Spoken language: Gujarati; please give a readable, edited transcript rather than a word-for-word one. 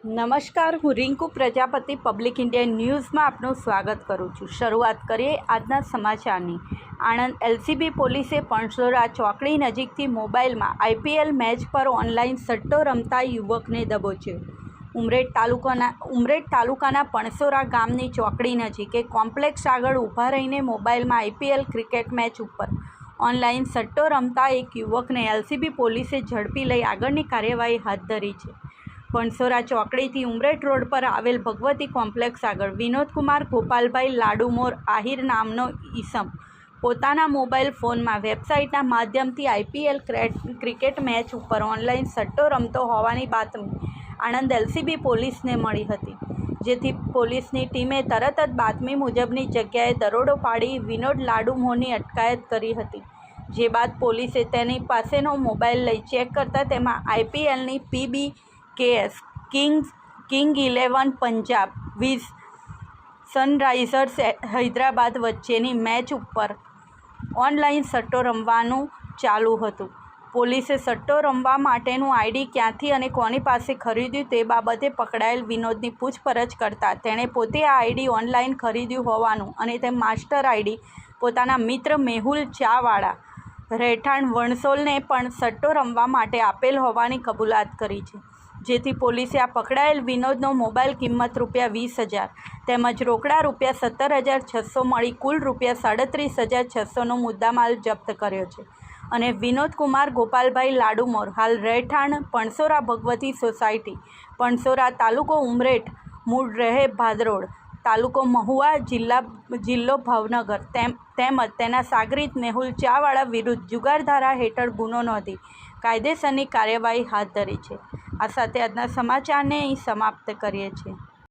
નમસ્કાર, હું રિંકુ પ્રજાપતિ પબ્લિક ઇન્ડિયા ન્યૂઝમાં આપનું સ્વાગત કરું છું। શરૂઆત કરીએ આજના સમાચારની। આણંદ એલસીબી પોલીસે પણસોરા ચોકડી નજીકથી મોબાઈલમાં આઈપીએલ મેચ પર ઓનલાઈન સટ્ટો રમતા યુવકને દબોચ્યો। ઉમરેઠ તાલુકાના પણસોરા ગામની ચોકડી નજીક એક કોમ્પ્લેક્સ આગળ ઊભા રહીને મોબાઈલમાં આઈપીએલ ક્રિકેટ મેચ ઉપર ઓનલાઈન સટ્ટો રમતા એક યુવકને એલસીબી પોલીસે ઝડપી લઈ આગળની કાર્યવાહી હાથ ધરી છે। પણસોરા ચોકડીથી ઉમરેઠ રોડ પર આવેલ ભગવતી કોમ્પ્લેક્સ આગળ વિનોદકુમાર ગોપાલભાઈ લાડુમોર આહિર નામનો ઈસમ પોતાના મોબાઈલ ફોનમાં વેબસાઇટના માધ્યમથી આઈપીએલ ક્રિકેટ મેચ ઉપર ઓનલાઈન સટ્ટો રમતો હોવાની બાતમી આણંદ એલસીબી પોલીસને મળી હતી, જેથી પોલીસની ટીમે તરત જ બાતમી મુજબની જગ્યાએ દરોડો પાડી વિનોદ લાડુમોરની અટકાયત કરી હતી। જે બાદ પોલીસે તેની પાસેનો મોબાઈલ લઈ ચેક કરતા તેમાં આઈપીએલની PBKS king 11 Punjab viz Sunrisers Hyderabad વચ્ચેની મેચ ઉપર ઓનલાઈન સટ્ટો રમવાનું ચાલુ હતું। પોલીસે સટ્ટો રમવા માટેનું આઈડી ક્યાંથી અને કોની પાસે ખરીદ્યું તે બાબતે પકડાયેલ વિનોદની પૂછપરછ કરતાં તેણે પોતે આ આઈડી ઓનલાઈન ખરીદ્યું હોવાનું અને તે માસ્ટર આઈડી પોતાના મિત્ર મેહુલ ચાવાળા રહેઠાણ વણસોલને પણ સટ્ટો રમવા માટે આપેલ હોવાની કબૂલાત કરી છે, જેથી પોલીસે આ પકડાયેલ વિનોદનો મોબાઈલ કિંમત ₹20,000 તેમજ રોકડા ₹17,600 મળી કુલ ₹37,600નો મુદ્દામાલ જપ્ત કર્યો છે અને વિનોદકુમાર ગોપાલભાઈ લાડુમોર હાલ રહેઠાણ પણસોરા ભગવતી સોસાયટી, પણસોરા, તાલુકો ઉમરેઠ, મૂળ રહે ભાદરોડ, તાલુકો મહુવા, જિલ્લો ભાવનગર તેમજ તેના સાગરીત મેહુલ ચાવાળા વિરુદ્ધ જુગાર ધારા હેઠળ ગુનો નોંધી કાયદેસરની કાર્યવાહી હાથ ધરી છે। આ સાથે આજના સમાચારને અહીં સમાપ્ત કરીએ છીએ।